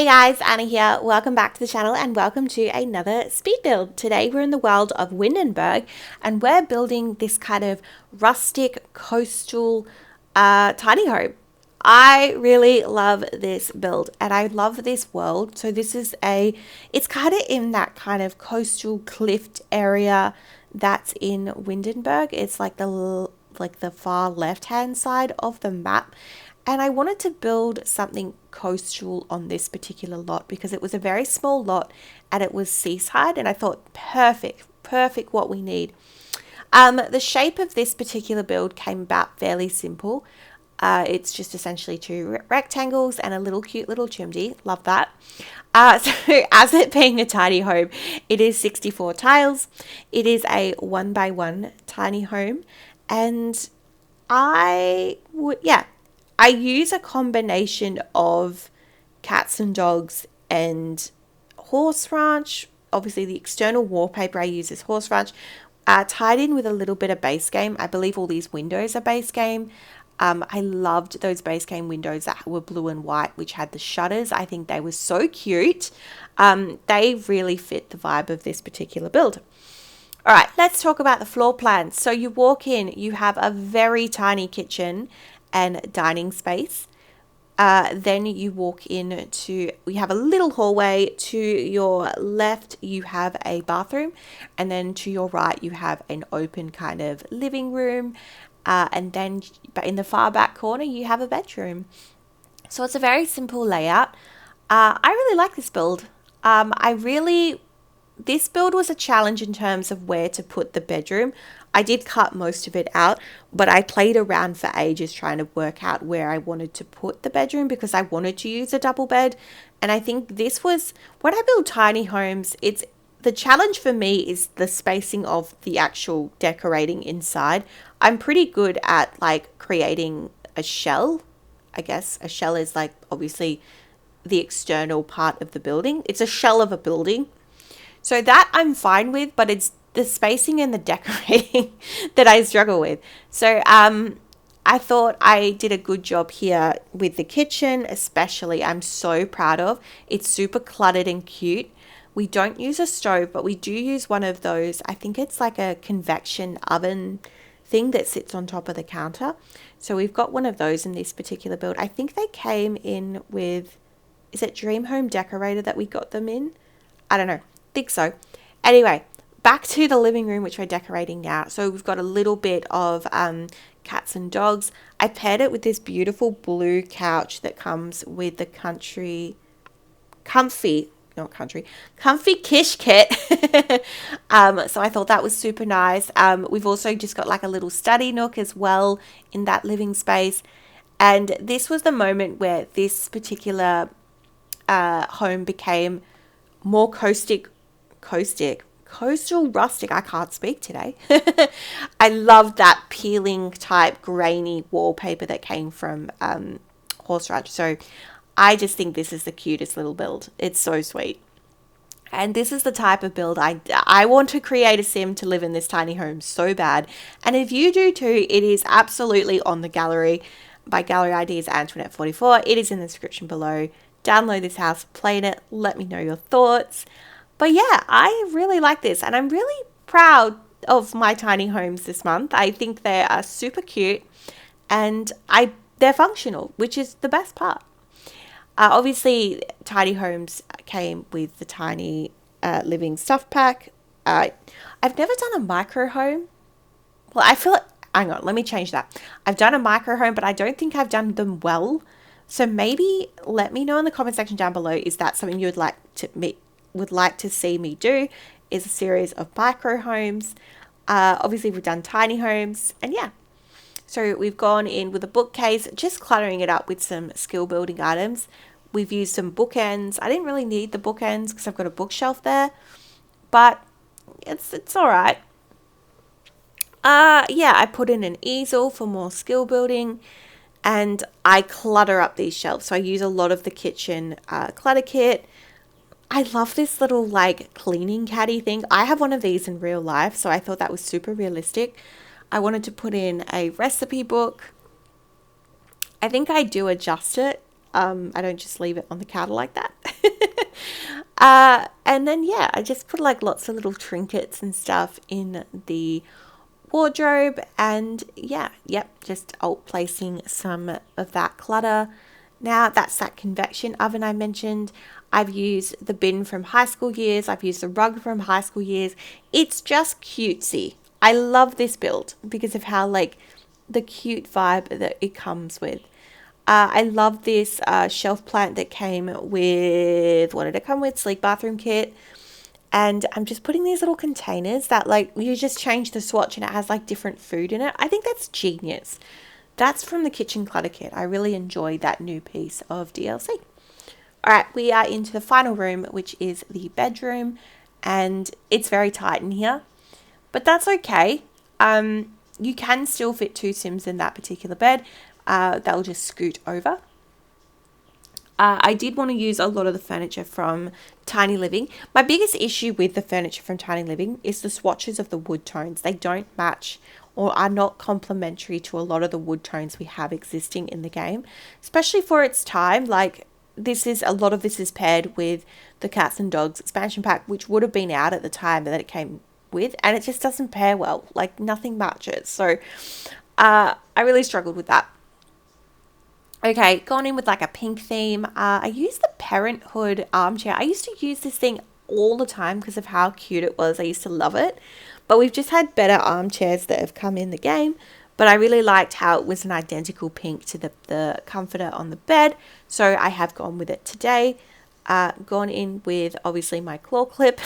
guys, Anna here. Welcome back to the channel and welcome to another speed build. Today we're in the world of Windenburg and we're building this kind of rustic coastal tiny home. I really love this build and I love this world. So this is it's kind of in that kind of coastal cliffed area that's in Windenburg. It's like the far left hand side of the map. And I wanted to build something coastal on this particular lot because it was a very small lot and it was seaside, and I thought perfect what we need. The shape of this particular build came about fairly simple. It's just essentially two rectangles and a little cute little chimney. Love that. So as it being a tiny home, it is 64 tiles. It is a 1x1 tiny home, and I use a combination of cats and dogs and horse ranch. Obviously, the external wallpaper I use is horse ranch, tied in with a little bit of base game. I believe all these windows are base game. I loved those base game windows that were blue and white, which had the shutters. I think they were so cute. They really fit the vibe of this particular build. All right, let's talk about the floor plan. So you walk in, you have a very tiny kitchen and dining space. Then you walk we have a little hallway. To your left, you have a bathroom, and then to your right, you have an open kind of living room. And then in the far back corner, you have a bedroom. So it's a very simple layout. I really like this build. This build was a challenge in terms of where to put the bedroom. I did cut most of it out, but I played around for ages trying to work out where I wanted to put the bedroom because I wanted to use a double bed. And I think when I build tiny homes, the challenge for me is the spacing of the actual decorating inside. I'm pretty good at creating a shell. I guess a shell is obviously the external part of the building. It's a shell of a building. So that I'm fine with, but it's the spacing and the decorating that I struggle with. So I thought I did a good job here with the kitchen, especially. I'm so proud of. It's super cluttered and cute. We don't use a stove, but we do use one of those. I think it's like a convection oven thing that sits on top of the counter. So we've got one of those in this particular build. I think they came in with, is it Dream Home Decorator that we got them in? I don't know. Think so. Anyway, back to the living room, which we're decorating now. So we've got a little bit of cats and dogs. I paired it with this beautiful blue couch that comes with the comfy Kish kit. So I thought that was super nice. We've also just got like a little study nook as well in that living space. And this was the moment where this particular home became more coastal rustic. I can't speak today. I love that peeling type grainy wallpaper that came from horse ranch. So I just think this is the cutest little build. It's so sweet. And this is the type of build I want to create a sim to live in this tiny home so bad. And if you do too, it is absolutely on the gallery. My gallery ID is Antoinette44. It is in the description below. Download this house, play in it, let me know your thoughts. But yeah, I really like this and I'm really proud of my tiny homes this month. I think they are super cute and they're functional, which is the best part. Obviously, tiny homes came with the tiny living stuff pack. I've never done a micro home. Well, I feel like, hang on, let me change that. I've done a micro home, but I don't think I've done them well. So maybe let me know in the comment section down below, is that something you would like to see me do, is a series of micro homes. Obviously, we've done tiny homes, and yeah. So we've gone in with a bookcase, just cluttering it up with some skill building items. We've used some bookends. I didn't really need the bookends because I've got a bookshelf there, but it's all right. Yeah, I put in an easel for more skill building, and I clutter up these shelves. So I use a lot of the kitchen clutter kit. I love this little cleaning caddy thing. I have one of these in real life, so I thought that was super realistic. I wanted to put in a recipe book. I think I do adjust it I don't just leave it on the counter like that. And then, yeah, I just put like lots of little trinkets and stuff in the wardrobe. And yeah, yep, just placing some of that clutter. Now, that's that convection oven I mentioned. I've used the bin from high school years. I've used the rug from high school years. It's just cutesy. I love this build because of how like the cute vibe that it comes with. I love this shelf plant that came with, what did it come with? Sleek bathroom kit. And I'm just putting these little containers that like you just change the swatch and it has like different food in it. I think that's genius. That's from the kitchen clutter kit. I really enjoy that new piece of DLC. All right, we are into the final room, which is the bedroom, and it's very tight in here, but that's okay. You can still fit 2 Sims in that particular bed. They'll just scoot over. I did want to use a lot of the furniture from Tiny Living. My biggest issue with the furniture from Tiny Living is the swatches of the wood tones. They don't match or are not complementary to a lot of the wood tones we have existing in the game, especially for its time. Like a lot of this is paired with the Cats and Dogs expansion pack, which would have been out at the time that it came with, and it just doesn't pair well. Like nothing matches. So I really struggled with that. Okay, gone in with like a pink theme. I used the Parenthood armchair. I used to use this thing all the time because of how cute it was. I used to love it. But we've just had better armchairs that have come in the game. But I really liked how it was an identical pink to the comforter on the bed. So I have gone with it today. Gone in with obviously my claw clip.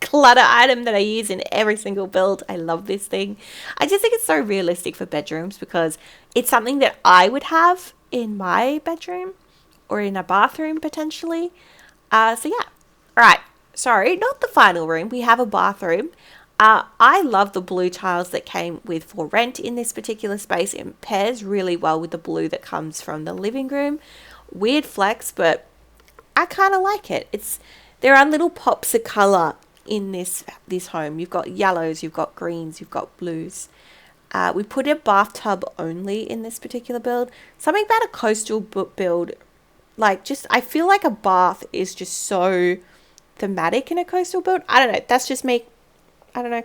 Clutter item that I use in every single build. I love this thing. I just think it's so realistic for bedrooms because it's something that I would have in my bedroom or in a bathroom potentially. So yeah. All right. Sorry, not the final room. We have a bathroom. I love the blue tiles that came with For Rent in this particular space. It pairs really well with the blue that comes from the living room. Weird flex, but I kind of like it. There are little pops of color in this home. You've got yellows, you've got greens, you've got blues. We put a bathtub only in this particular build. Something about a coastal build, like just I feel like a bath is just so thematic in a coastal build. I don't know. That's just me. I don't know.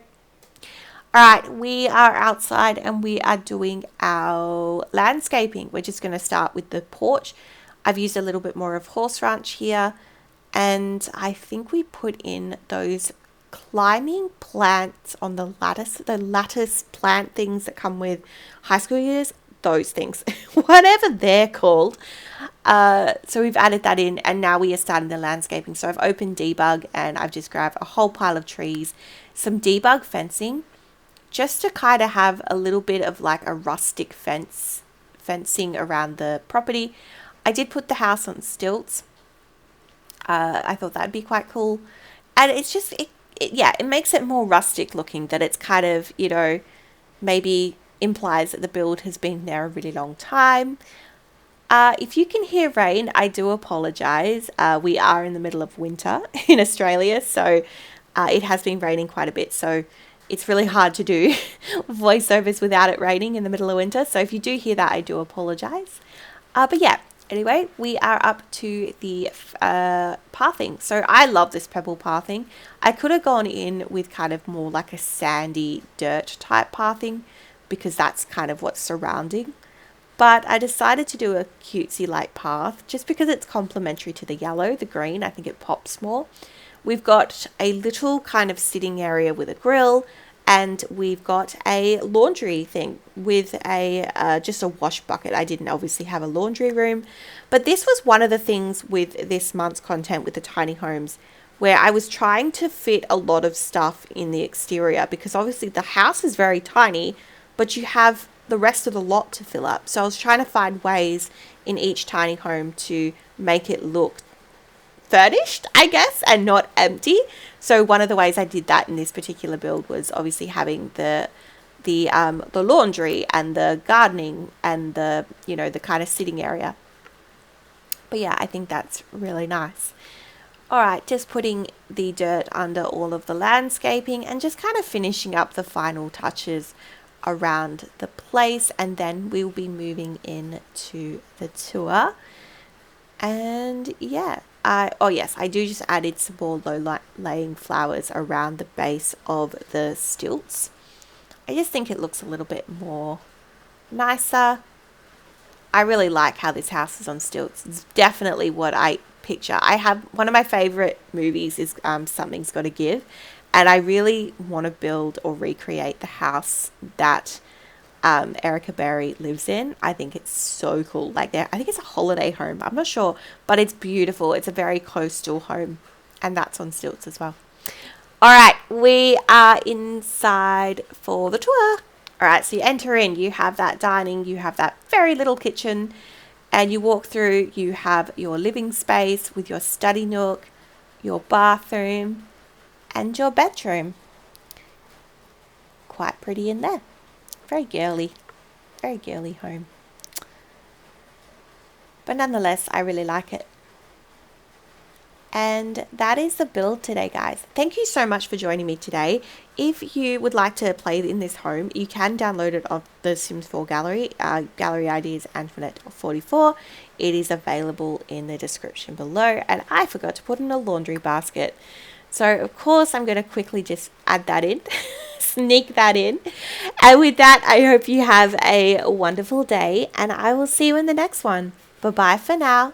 All right, we are outside and we are doing our landscaping. We're just going to start with the porch. I've used a little bit more of horse ranch here. And I think we put in those climbing plants on the lattice plant things that come with high school years, those things, whatever they're called. So we've added that in and now we are starting the landscaping. So I've opened debug and I've just grabbed a whole pile of trees, some debug fencing, just to kind of have a little bit of like a rustic fencing around the property. I did put the house on stilts. I thought that'd be quite cool. And it's just, it makes it more rustic looking, that it's kind of, maybe implies that the build has been there a really long time. If you can hear rain, I do apologize. We are in the middle of winter in Australia, so it has been raining quite a bit. So it's really hard to do voiceovers without it raining in the middle of winter. So if you do hear that, I do apologize. But yeah. Anyway, we are up to the pathing. So I love this pebble pathing. I could have gone in with kind of more like a sandy dirt type pathing because that's kind of what's surrounding. But I decided to do a cutesy like path just because it's complementary to the yellow, the green. I think it pops more. We've got a little kind of sitting area with a grill. And we've got a laundry thing with just a wash bucket. I didn't obviously have a laundry room. But this was one of the things with this month's content with the tiny homes where I was trying to fit a lot of stuff in the exterior because obviously the house is very tiny, but you have the rest of the lot to fill up. So I was trying to find ways in each tiny home to make it look furnished, I guess, and not empty. So one of the ways I did that in this particular build was obviously having the laundry and the gardening and the kind of sitting area. But yeah, I think that's really nice. All right, just putting the dirt under all of the landscaping and just kind of finishing up the final touches around the place, and then we'll be moving in to the tour. And yeah, oh yes, I do just added some more laying flowers around the base of the stilts. I just think it looks a little bit more nicer. I really like how this house is on stilts. It's definitely what I picture. I have one of my favorite movies is Something's Gotta Give, and I really want to build or recreate the house that Erica Berry lives in. I think it's so cool. Like, I think it's a holiday home. I'm not sure, but it's beautiful. It's a very coastal home, and that's on stilts as well. All right, we are inside for the tour. All right, so you enter in, you have that dining, you have that very little kitchen, and you walk through, you have your living space with your study nook, your bathroom, and your bedroom. Quite pretty in there. Very girly home. But nonetheless, I really like it. And that is the build today, guys. Thank you so much for joining me today. If you would like to play in this home, you can download it off the Sims 4 gallery. Gallery ID is Antoinette44. It is available in the description below. And I forgot to put in a laundry basket. So, of course, I'm going to quickly just add that in, sneak that in. And with that, I hope you have a wonderful day. And I will see you in the next one. Bye-bye for now.